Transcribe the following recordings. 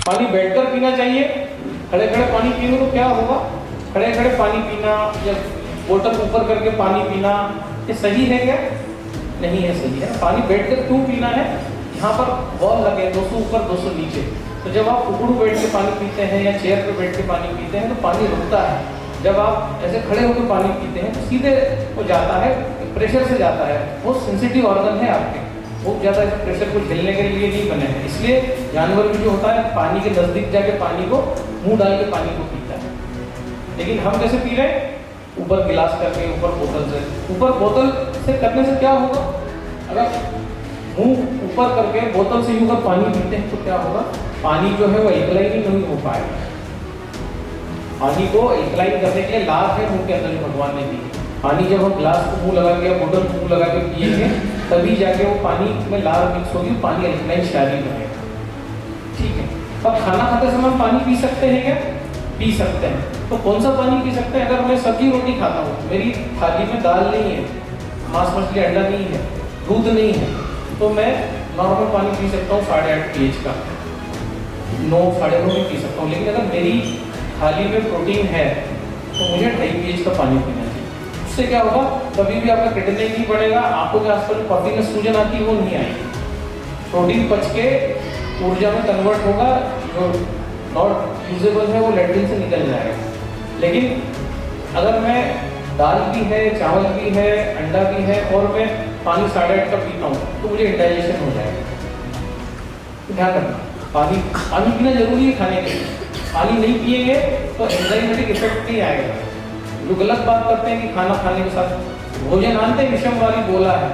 पानी बैठकर पीना चाहिए, खड़े खड़े पानी पीने तो क्या होगा? खड़े खड़े पानी पीना या बोतल ऊपर करके पानी पीना, ये सही है क्या? नहीं है सही है। पानी बैठकर क्यों पीना है? यहाँ पर बॉल लगे 200 ऊपर 200 नीचे, तो जब आप उकड़ू बैठ के पानी पीते हैं या चेयर पे बैठ के पानी पीते हैं तो पानी रुकता है। जब आप ऐसे खड़े होकर पानी पीते हैं तो सीधे वो जाता है, प्रेशर से जाता है। वो सेंसिटिव ऑर्गन है आपके, बहुत ज़्यादा ऐसे प्रेशर को झेलने के लिए नहीं बने हैं। इसलिए जानवर भी जो होता है पानी के नज़दीक जाके पानी को मुँह डाल के पानी को पीता है। लेकिन हम कैसे पी रहे हैं? ऊपर गिलास करके, ऊपर बोतल से। ऊपर बोतल से करने से क्या होगा? अगर मुंह ऊपर करके बोतल से यूं कर पानी पीते हैं तो क्या होगा? पानी जो है वो एल्कलाइन नहीं हो पाएगा। पानी को एल्कलाइन करने के लिए लाभ है मुंह के अंदर जो भगवान ने दी। पानी जब हम ग्लास को मुंह लगा के, बोतल मुंह लगा के पिएंगे तभी जाके वो पानी में लाभ मिक्स होगी, पानी एल्कलाइन शारीर बनेगा। ठीक है। अब खाना खाते समय हम पानी पी सकते हैं क्या? पी सकते हैं। तो कौन सा पानी पी सकते हैं? अगर मैं सब्जी रोटी खाता हूँ, मेरी थाली में दाल नहीं है, मांस मछली अंडा नहीं है, दूध नहीं है, तो मैं नॉर्मल पानी पी सकता हूँ 8.5 pH का, 9 साढ़े 9 पी सकता हूँ। लेकिन अगर मेरी थाली में प्रोटीन है तो मुझे 2.5 pH का पानी पीना चाहिए। उससे क्या होगा? कभी भी आपका क्रिएटिनिन नहीं बढ़ेगा, आंखों के आसपास जो कॉफी में सूजन आती है वो नहीं आएगी, प्रोटीन पच के ऊर्जा में कन्वर्ट होगा, जो नॉट यूजेबल है वो लैट्रिन से निकल जाएगा। लेकिन अगर मैं दाल भी है, चावल भी है, अंडा भी है और मैं पानी 8.5 का पीता हूँ तो मुझे इंडाइजेशन हो जाएगा। तो ध्यान रखना, पानी पीना जरूरी है खाने के लिए। पानी नहीं पिएंगे तो एंजाइमेटिक इफेक्ट नहीं आएगा। जो गलत बात करते हैं कि खाना खाने के साथ भोजन आंते विषम वाली बोला है।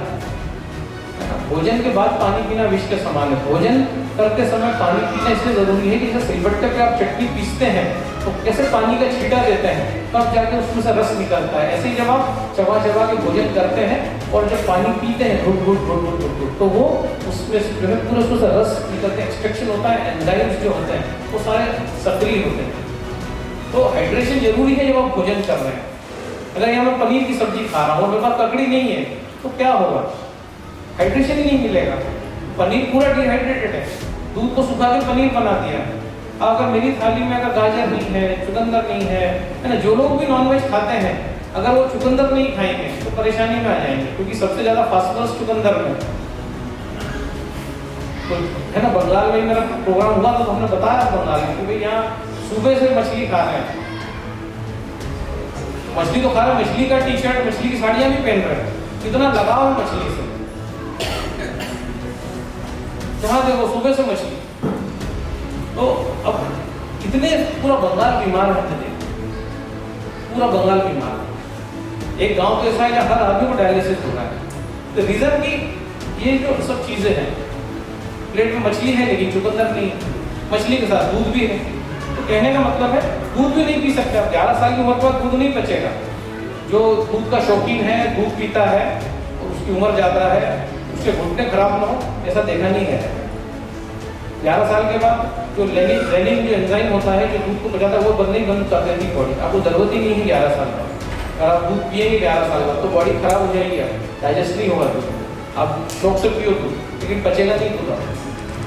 भोजन के बाद पानी पीना विष के समान है। भोजन करते समय पानी पीना इसलिए जरूरी है कि जैसे सिलबट्टे पे आप चटनी पीसते हैं तो कैसे पानी का छींटा देते हैं तब जाके उसमें से रस निकलता है। ऐसे ही जब आप चबा चबा के भोजन करते हैं और जब पानी पीते हैं घुट घुट घुट घुट घुट घुट तो वो उसमें जो है पूरा उसमें से रस निकलते हैं, एक्सट्रैक्शन होता है, एंजाइम्स जो होते हैं वो सारे सक्रिय होते हैं। तो हाइड्रेशन जरूरी है जब आप भोजन कर रहे हैं। अगर यहाँ मैं पनीर की सब्जी खा रहा हूँ और मेरे पास ककड़ी नहीं है तो क्या होगा? हाइड्रेशन ही नहीं मिलेगा। पनीर पूरा डिहाइड्रेटेड है, दूध को सुखा के पनीर बना दिया है। अगर मेरी थाली में अगर गाजर नहीं है, चुकंदर नहीं है ना, जो लोग भी नॉनवेज खाते हैं अगर वो चुकंदर नहीं खाएंगे तो परेशानी में आ जाएंगे, क्योंकि सबसे ज्यादा फास्फोरस चुकंदर में तो है ना। बंगाल में मेरा प्रोग्राम हुआ तो हमने बताया बंगाल में कि भाई यहाँ सुबह से मछली खा रहे हैं, मछली तो खा रहे हैं, मछली का टी शर्ट, मछली की साड़ियाँ भी पहन रहे हैं, कितना लगाव है मछली से। जहाँ देखो सुबह से मछली, तो अब कितने पूरा बंगाल बीमार रहते थे, पूरा बंगाल बीमार। एक गांव तो ऐसा है जहाँ हर आदमी को डायलिसिस हो रहा है। तो रीजन की ये जो सब चीजें हैं, प्लेट में मछली है लेकिन चुकंदर नहीं है, मछली के साथ दूध भी है। तो कहने का मतलब है दूध भी नहीं पी सकते आप। 11 साल की उम्र के बाद दूध नहीं बचेगा। जो दूध का शौकीन है, दूध पीता है और उसकी उम्र ज्यादा है, उसके घुटने खराब ना हो ऐसा देखा नहीं है। 11 साल के बाद जो रेनिन जो एंजाइम होता है जो दूध को पचाता है वो बनने ही बंद कर देती बॉडी। आपको जरूरत ही नहीं है 11 साल बाद। अगर आप दूध पिएंगे 11 साल बाद तो बॉडी खराब हो जाएगी, डाइजेस्ट नहीं होगा दूध। आप शौक से पियो दूध लेकिन पचेगा नहीं दूध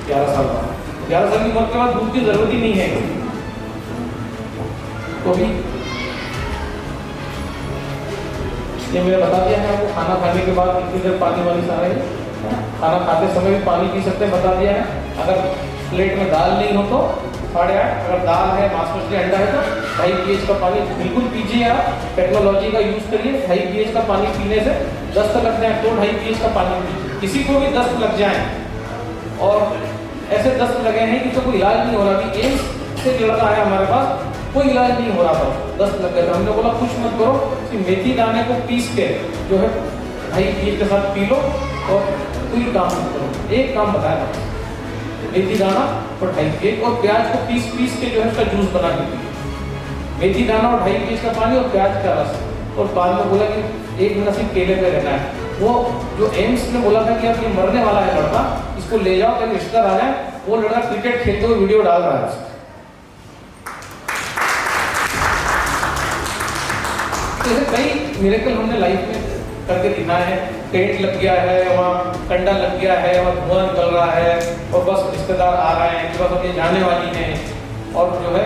11 साल बाद। 11 साल की उम्र के बाद दूध की जरूरत ही नहीं है। तो भी ये मैंने बता दिया है आपको, खाना खाने के बाद कितनी देर पानी वाली सारा है, खाना खाते समय भी पानी पी सकते हैं, बता दिया है। अगर प्लेट में दाल नहीं हो तो 8.5, अगर दाल है, मांस मछली अंडा है तो 2.5 pH का पानी बिल्कुल पीजिए। आप टेक्नोलॉजी का यूज करिए। 2.5 pH का पानी पीने से दस्त लग जाए तो 2.5 pH का पानी पीजिए। किसी को भी दस्त लग जाए और ऐसे दस्त लगे हैं कि तो कोई इलाज नहीं हो रहा, अभी एम्स से लड़का आया हमारे पास, कोई इलाज नहीं हो रहा था, दस्त लग गया। हमने बोला कुछ मत करो, कि मेथी दाने को पीस के जो है 2.5 pH के साथ पी लो और कोई काम मत करो। एक काम बताया था, मेथी दाना और 2.5 pH और प्याज को पीस के जो है उसका जूस बना के पिए। मेथी दाना और 2.5 pH का पानी और प्याज का रस। और बाद में बोला कि 1 महीना सिर्फ केले पे रहना है। वो जो एम्स ने बोला था कि अब ये मरने वाला है लड़का, इसको ले जाओ ताकि रिश्तेदार आ जाए, वो लड़का क्रिकेट खेलते हुए वीडियो डाल रहा है। तो कई मिरेकल हमने लाइफ में करके दिखाए हैं। टेंट लग गया है, वहाँ कंडा लग गया है, वहाँ धुआं निकल रहा है और बस रिश्तेदार आ रहे हैं, बस अभी जाने वाली हैं और जो है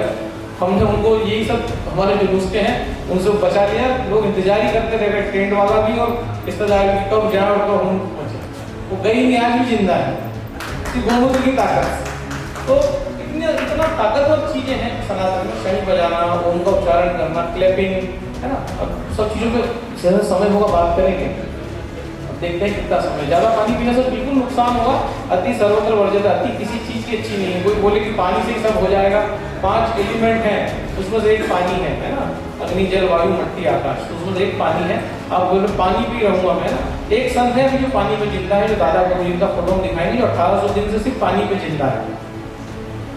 हमने उनको यही सब हमारे जो नुस्खे हैं उनसे बचा लिया। लोग इंतजार ही करते रह गए, टेंट वाला भी और रिश्तेदार भी, कब जाए और कब हम पहुँचे। वो गई नहीं, आज भी जिंदा है, इसकी गोमूत्र की ताकत। तो इतना ताकतवर चीजें हैं सनातन में, शंख बजाना, ओम का उच्चारण करना, क्लैपिंग, है ना। अब सब चीज़ों पे ज़्यादा समय होगा बात करेंगे। अब देखते हैं कितना समय। ज़्यादा पानी पीने से बिल्कुल नुकसान होगा। अति सर्वत्र वर्जित, अति किसी चीज़ की अच्छी नहीं है। कोई बोले कि पानी से ही सब हो जाएगा, 5 एलिमेंट हैं उसमें से एक पानी है ना, अग्नि जल वायु मट्टी आकाश, तो उसमें से एक पानी है। आप बोले पानी पी रहूँगा मैं ना। एक संत है जो पानी में जिंदा है, जो दादा गुरु जी का फोटो दिखाएंगे, जो 1800 दिन से सिर्फ पानी पे जिंदा है।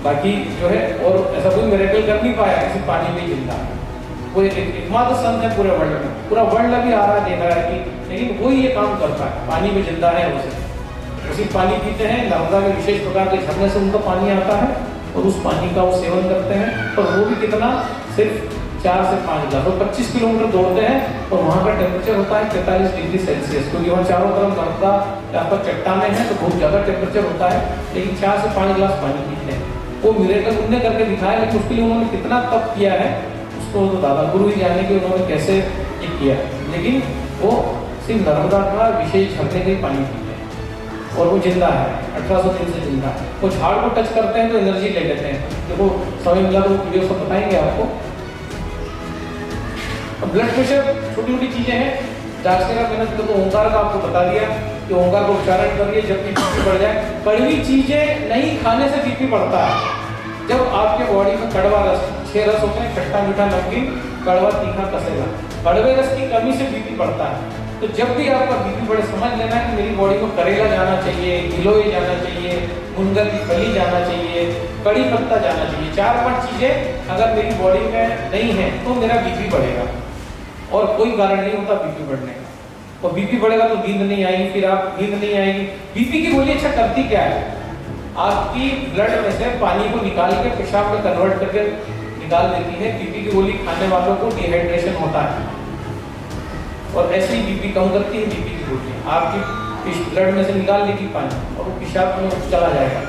बाकी जो है और ऐसा कोई मिरेकल कर नहीं पाया, सिर्फ पानी में जिंदा है। वो एकमात्र संत है पूरे वर्ल्ड में, पूरा वर्ल्ड अभी आ रहा है, देख रहा है कि लेकिन वही ये काम करता है, पानी में जिंदा है। उसी पानी पीते हैं, नर्मदा के विशेष प्रकार के झरने से उनका पानी आता है और उस पानी का वो सेवन करते हैं। और वो भी कितना, सिर्फ 4 से 5 ग्लास। और 25 किलोमीटर दौड़ते हैं और वहाँ का टेम्परेचर होता है 43 डिग्री सेल्सियस, क्योंकि वहाँ चारों तरफ नर्मदा यहाँ पर चट्टाने हैं तो बहुत ज़्यादा टेम्परेचर होता है। लेकिन 4 से 5 ग्लास पानी पीते हैं। वो मिरेकल उन्होंने करके दिखाया, लेकिन उसके लिए उन्होंने कितना तप किया है उसको तो दादा गुरु ही जाने कि उन्होंने कैसे ये किया। लेकिन वो सिर्फ नर्मदा का विशेष झरने का ही पानी पीते हैं और वो जिंदा है, 1800 दिन से जिंदा है। वो झाड़ को टच करते हैं तो एनर्जी ले लेते हैं। देखो समय मिला तो वीडियो सब बताएंगे आपको। ब्लड प्रेशर छोटी छोटी चीजें हैं, जांचने का मैंने तो ओंकार का आपको बता दिया कि ओंकार को उच्चारण करिए जब भी बीपी बढ़ जाए। कड़वी चीजें नहीं खाने से बीपी बढ़ता है। जब आपके बॉडी में कड़वा रस, 6 रस होते हैं, खट्टा मीठा नमकीन, कड़वा तीखा कसेला, कड़वे रस की कमी से बीपी बढ़ता है। तो जब भी आपका बीपी बढ़े, समझ लेना कि मेरी बॉडी को करेला जाना चाहिए, गिलोय जाना चाहिए, मुनगा की फली जाना चाहिए, कड़ी पत्ता जाना चाहिए। 4-5 चीजें अगर मेरी बॉडी में नहीं है तो मेरा बीपी बढ़ेगा और कोई कारण नहीं होता बीपी बढ़ने का। और बीपी बढ़ेगा तो नींद नहीं आएगी, फिर आप नींद नहीं आएगी। बीपी की गोली अच्छा करती क्या है, आपकी ब्लड में से पानी को निकाल के पेशाब में कन्वर्ट करके निकाल देती है। बीपी की गोली खाने वालों को डिहाइड्रेशन होता है और ऐसे ही बीपी कम करती है। बीपी की गोली आपकी ब्लड में से निकाल देगी पानी और वो पेशाब में चला जाएगा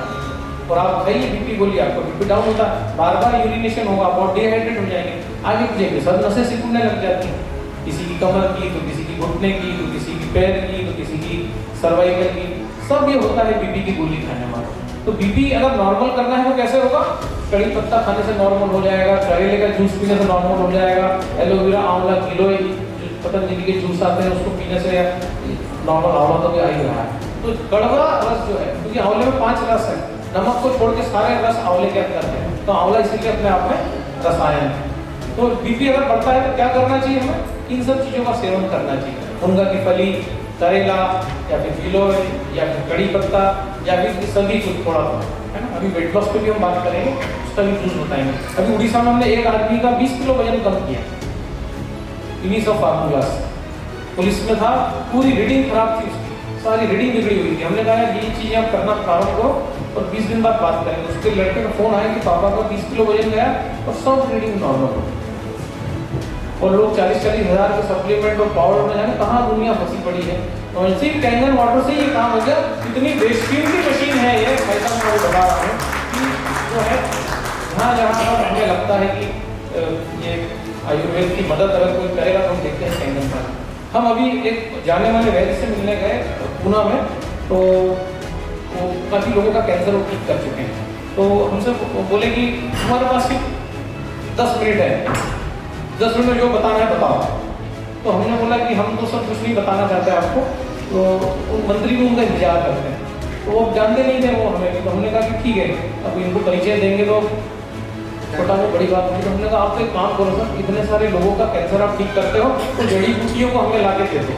और आप खाइए बीपी गोली, आपको बीपी डाउन होता है, बार बार यूरिनेशन होगा, बहुत डिहाइड्रेट हो जाएंगे, आगे पीछे सब नसें सिकुड़ने लग जाती हैं। किसी की कमर की, तो किसी की घुटने की, तो किसी की पैर की, तो किसी की सर्वाइकल की, सब ये होता है बीपी की गोली खाने वालों। तो बीपी अगर नॉर्मल करना है तो कैसे होगा, कड़ी पत्ता खाने से नॉर्मल हो जाएगा, करेले का जूस पीने से नॉर्मल हो जाएगा, एलोवेरा, आंवला, गिलोय, पतंजलि के जूस आते हैं उसको पीने से नॉर्मल, आंवला तो भी आ ही रहा है। तो कड़वा रस जो है, क्योंकि आंवले में 5 रस है, नमक को छोड़ के सारे रस आंवले के अंदर है, तो आंवला इसीलिए अपने आप में रसायन है। तो बीपी अगर बढ़ता है तो क्या करना चाहिए हमें, इन सब चीज़ों का सेवन करना चाहिए। मुनगा की फली, करेला या फिर गिलोय या फिर कड़ी पत्ता या फिर सभी कुछ थोड़ा है ना। अभी वेट लॉस पे भी हम बात करेंगे, उसका भी जूस बताएंगे। अभी उड़ीसा में हमने एक आदमी का 20 किलो वजन कम किया, यूनिस ऑफ फार्मूलास। पुलिस में था, पूरी रीडिंग खराब थी उसकी, सारी रीडिंग बिगड़ी हुई थी। हमने कहा ये चीज़ें आप करना प्रारंभ करो और 20 दिन बाद बात करेंगे। उसके लड़के का फोन आया कि पापा का 20 किलो वजन गया और सब रीडिंग नॉर्मल हो। और लोग 40-40 हज़ार के सप्लीमेंट और पाउडर में जाने कहाँ दुनिया फंसी पड़ी है। और सिर्फ कैंगन वाटर से ये काम हो गया। इतनी बेशकीमती मशीन है ये, ऐसा मैं वो बता रहा हूँ कि जो है जहाँ पर हमें लगता है कि ये आयुर्वेद की मदद अगर कोई करेगा तो हम देखते हैं कैंगन का। हम अभी एक जाने वाले वैद्य से मिलने गए पूना में, तो वो काफ़ी लोगों का कैंसर वो ठीक कर चुके हैं। तो हमसे बोले कि हमारे पास सिर्फ 10 मिनट है, 10 मिनट में जो बताना है बताओ। तो हमने बोला कि हम तो सब कुछ नहीं बताना चाहते आपको, तो मंत्री भी उनका इंतजार करते हैं। तो वो जानते नहीं थे वो हमें, तो हमने कहा कि ठीक है अब इनको परिचय देंगे तो छोटा वो बड़ी बात नहीं। तो हमने कहा आप तो एक काम करो सर, इतने सारे लोगों का कैंसर आप ठीक करते हो तो जड़ी बूटियों को हमें ला के दे दो।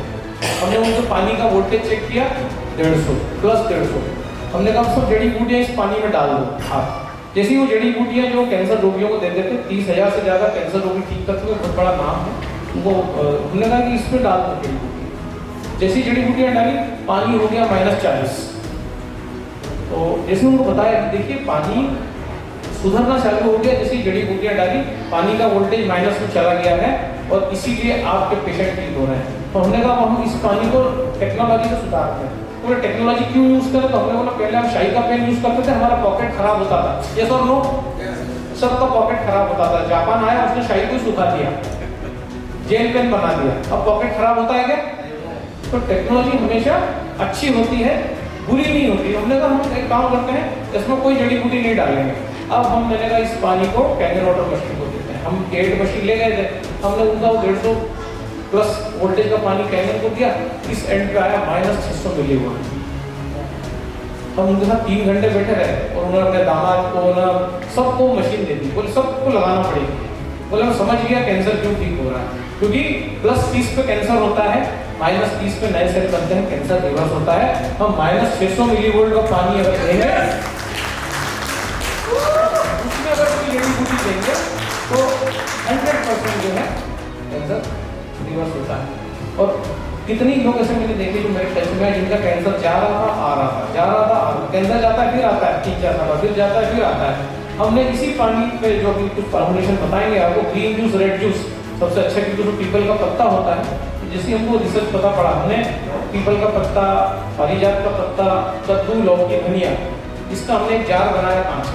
हमने उनसे पानी का वोल्टेज चेक किया, 150 प्लस 150। हमने कहा सब जड़ी बूटियाँ इस पानी में डाल दो आप। जैसी वो जड़ी बूटियाँ जो कैंसर रोगियों को दे देते, 30,000 से ज़्यादा कैंसर रोगी ठीक करते हुए, बहुत बड़ा नाम है वो। हमने कहा कि इसमें डाल दो जड़ी बूटियाँ। जैसी जड़ी बूटियाँ डाली, पानी हो गया -40। तो जैसे उनको बताया कि देखिए पानी सुधरना चालू हो गया, जैसी जड़ी बूटियाँ डाली पानी का वोल्टेज माइनस में चला गया है और इसीलिए आपके पेशेंट ठीक हो रहे हैं। तो हमने कहा हम इस पानी को टेक्नोलॉजी से सुधारते हैं। तो टेक्नोलॉजी क्यों यूज करें? तो हमने बोला पहले हम शाही का पेन यूज करते थे, हमारा पॉकेट खराब होता था। यस और नो? सबका पॉकेट खराब होता था। जापान आया, उसने शाही को सुखा दिया, जेल पेन बना दिया, अब पॉकेट खराब होता है क्या? तो टेक्नोलॉजी हमेशा अच्छी होती है, बुरी नहीं होती। हमने कहा हम एक काम करते हैं, इसमें कोई जड़ी बूटी नहीं डालेंगे। अब मैंने कहा इस पानी को कैंगन वाटर मशीन को देते हैं। हम गेट मशीन ले गए थे, हमने उनका 150 प्लस वोल्टेज का पानी कैंगन को दिया, इस एंड पे आया -600 मिलीवोल्ट। हम उनके साथ 3 घंटे बैठे रहे और उन्होंने अपने दामाद को ना सबको मशीन दे दी, बोले सबको लगाना पड़ेगी। बोले मैं समझ गया कैंसर क्यों ठीक हो रहा है, क्योंकि +30 पे कैंसर होता है, -30 पे नए सेल बनते हैं, कैंसर रिवर्स होता है। हम -600 मिलीवोल्ट का पानी अगर देंगे, उसमें अगर कोई जड़ी बूटी देंगे तो 100% जो है कैंसर रिवर्स होता है। और कितने लोग ऐसे मैंने देखे जो मेरे टच में, जिनका कैंसर जा रहा था आ रहा था, जा रहा था आ रहा था, कैंसर जाता है फिर आता है 3-4 साल, फिर जाता है फिर आता है। हमने इसी पानी पे जो अभी कुछ फॉर्मुलेशन बताएंगे आपको, ग्रीन जूस, रेड जूस, सबसे अच्छा क्योंकि उसमें पीपल का पत्ता होता है। जैसे हमको रिसर्च पता पड़ा, हमने पीपल का पत्ता, पारिजात का पत्ता, कद्दू, लौकी, धनिया, इसका हमने एक जार बनाया कांच,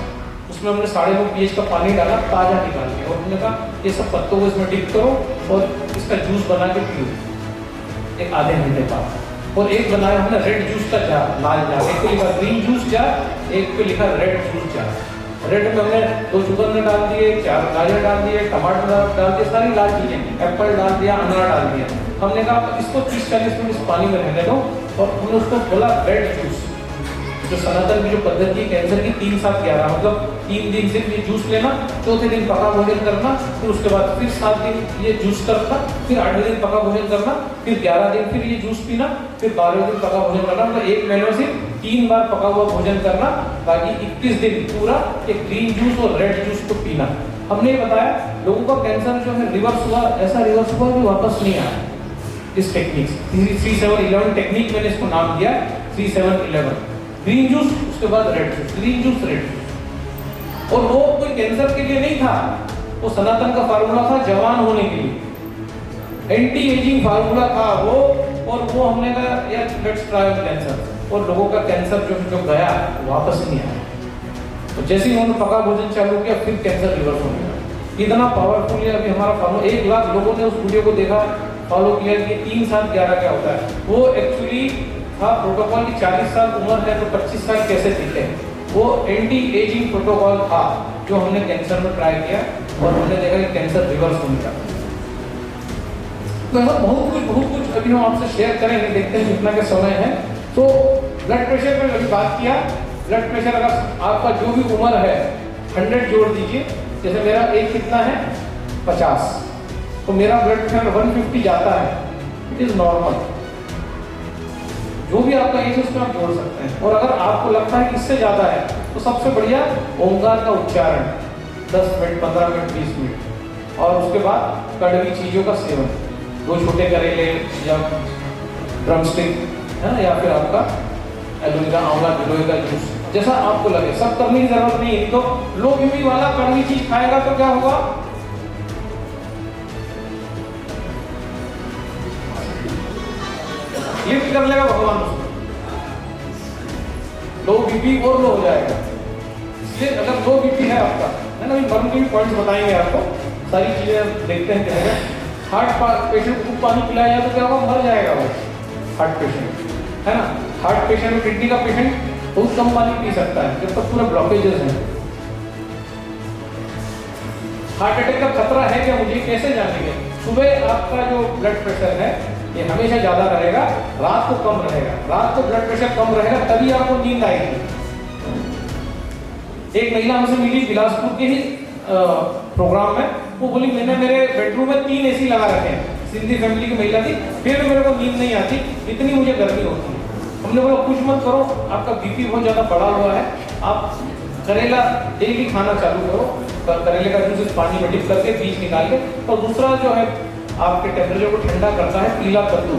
उसमें हमने 9.5 pH का पानी डाला ताजा निकाल के, और हमने कहा ये सब पत्तों को इसमें डिप करो और इसका जूस बना के पियो एक आधे घंटे बाद। और एक बनाया हमने रेड जूस का जार, लाल जार, एक पे लिखा ग्रीन जूस जार, एक पे लिखा रेड जूस जार। रेड में हमने 2 चुकंदर डाल दिए, 4 गाजर डाल दिए, टमाटर डाल दिए, सारी लाल चीजें, एप्पल डाल दिया, अनार डाल दिया। हमने कहा इसको 30-40 मिनट इस पानी में रहने दो, और हमने उसको बोला रेड जूस। जो सनातन की जो पद्धति है कैंसर की 3-7-11, मतलब 3 दिन सिर्फ ये जूस लेना, चौथे दिन पका भोजन करना, फिर उसके बाद फिर 7 दिन ये जूस करना, फिर 8वें दिन पका भोजन करना, फिर 11 दिन फिर ये जूस पीना, फिर 12वें दिन पका भोजन करना। मतलब 1 महीने में सिर्फ 3 बार पका हुआ भोजन करना, बाकी 21 दिन पूरा एक ग्रीन जूस और रेड जूस को पीना। हमने बताया लोगों का कैंसर जो है रिवर्स हुआ, ऐसा रिवर्स हुआ कि वापस नहीं आया। इस टेक्निक 3-7-11 टेक्निक मैंने इसको नाम दिया 3-7-11। ग्रीन जूस, उसके बाद red juice, green juice, red juice. और वो कोई कैंसर के लिए नहीं था, वो सनातन का फार्मूला था जवान होने के लिए, एंटी एजिंग फार्मूला था वो। और वो हमने कहा यार लेट्स ट्राई ऑन कैंसर, और लोगों का कैंसर जो गया वापस नहीं आया। तो जैसे ही उन्होंने पका भोजन चालू किया, फिर कैंसर रिवर्स हो गया। इतना पावरफुल है अभी हमारा फार्मूला। 1 लाख लोगों ने उस वीडियो को देखा, फॉलो किया कि 3-7-11 क्या होता है। वो एक्चुअली था प्रोटोकॉल की 40 साल उम्र है तो 25 साल कैसे जीते, वो एंटी एजिंग प्रोटोकॉल था जो हमने कैंसर में ट्राई किया, और हमने देखा कि कैंसर रिवर्स होने का। तो बहुत कुछ अभी हम आपसे शेयर करेंगे, देखते हैं कितना का समय है। तो ब्लड प्रेशर पर अभी बात किया। ब्लड प्रेशर अगर आपका जो भी उम्र है 100 जोड़ दीजिए, जैसे मेरा एज कितना है 50, तो मेरा ब्लड प्रेशर 150 जाता है, इट इज नॉर्मल। जो भी आपका एज है उसमें आप जोड़ सकते हैं। और अगर आपको लगता है कि इससे ज़्यादा है तो सबसे बढ़िया ओंकार का उच्चारण 10 मिनट, 15 मिनट, 20 मिनट, और उसके बाद कड़वी चीज़ों का सेवन, 2 छोटे करेले या ड्रमस्टिक है, या फिर आपका एलोवेरा का आंवला गिलोय का जूस, जैसा आपको लगे। सब करने की जरूरत नहीं है। तो लो बीपी वाला कड़वी चीज खाएगा तो क्या होगा, लिफ्ट कर लेगा भगवान उसको, लो बीपी और लो हो जाएगा। इसलिए अगर लो बीपी है आपका, है ना, मरण के भी पॉइंट्स बताएंगे आपको, सारी चीजें देखते हैं क्या है। हार्ट पेशेंट को पानी पिलाया जाए तो क्या होगा, मर जाएगा वो हार्ट पेशेंट, है ना। हार्ट पेशेंट में, किडनी का पेशेंट बहुत कम पानी पी सकता है जब तक पूरा ब्लॉकेजेस हैं। हार्ट अटैक का खतरा है क्या, मुझे कैसे जानेंगे? सुबह आपका जो ब्लड प्रेशर है ये हमेशा ज्यादा रहेगा, रात को कम रहेगा। रात को ब्लड प्रेशर कम रहेगा तभी आपको नींद आएगी। एक महिला हमसे मिली बिलासपुर के ही प्रोग्राम में, वो बोली मैंने मेरे बेडरूम में 3 AC लगा रखे हैं, सिंधी फैमिली की महिला थी, फिर भी मेरे को नींद नहीं आती, इतनी मुझे गर्मी होती है। हमने बोला कुछ मत करो, आपका बीपी बहुत ज़्यादा बढ़ा हुआ है, आप करेला डेली खाना चालू करो, करेले का जूस पानी में डिप करके बीज निकाल के। और दूसरा जो है आपके टेम्परेचर को ठंडा करता है पीला कद्दू,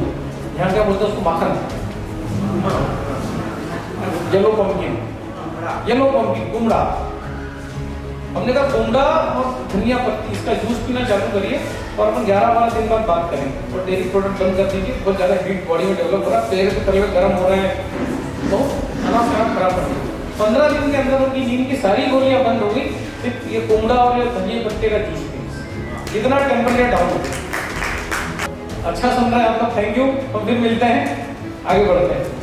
यहाँ क्या बोलते हैं उसको, माखन, येलो पम्पकिन, कुमड़ा, हमने कहा कोंडा और धनिया पत्ती इसका जूस पीना चालू करिए और अपन 11-12 दिन बाद बात करेंगे। और डेयरी प्रोडक्ट बंद कर दीजिए, बहुत ज़्यादा हीट बॉडी में डेवलप हो रहा है, पैर के तलवे गर्म हो रहे हैं, बहुत खाना खराब कर दिया। 15 दिन के अंदर उनकी नींद की सारी गोलियां बंद हो गई, सिर्फ ये कोंडा और ये धनिया पत्ते का जूस पी, इतना टेम्परेचर डाउन हो गया। अच्छा सुन रहा है आपका, थैंक यू। हम फिर मिलते हैं, आगे बढ़ते हैं।